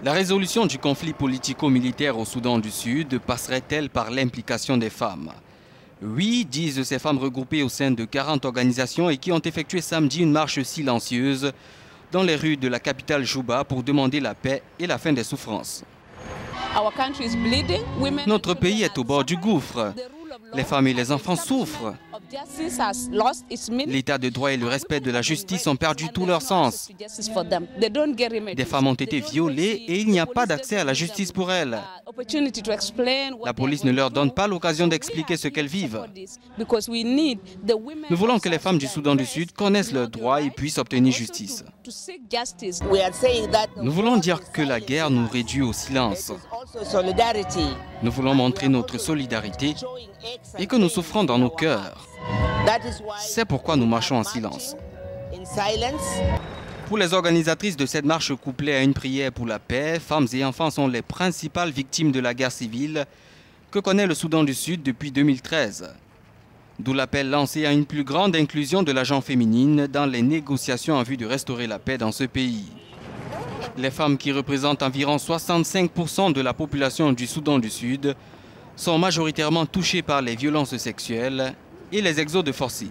La résolution du conflit politico-militaire au Soudan du Sud passerait-elle par l'implication des femmes? Oui, disent ces femmes regroupées au sein de 40 organisations et qui ont effectué samedi une marche silencieuse dans les rues de la capitale Juba pour demander la paix et la fin des souffrances. Notre pays est au bord du gouffre. Les femmes et les enfants souffrent. L'état de droit et le respect de la justice ont perdu tout leur sens. Des femmes ont été violées et il n'y a pas d'accès à la justice pour elles. La police ne leur donne pas l'occasion d'expliquer ce qu'elles vivent. Nous voulons que les femmes du Soudan du Sud connaissent leurs droits et puissent obtenir justice. Nous voulons dire que la guerre nous réduit au silence. Nous voulons montrer notre solidarité et que nous souffrons dans nos cœurs. C'est pourquoi nous marchons en silence. Pour les organisatrices de cette marche couplée à une prière pour la paix, femmes et enfants sont les principales victimes de la guerre civile que connaît le Soudan du Sud depuis 2013. D'où l'appel lancé à une plus grande inclusion de la gente féminine dans les négociations en vue de restaurer la paix dans ce pays. Les femmes, qui représentent environ 65% de la population du Soudan du Sud, sont majoritairement touchées par les violences sexuelles et les exodes forcés.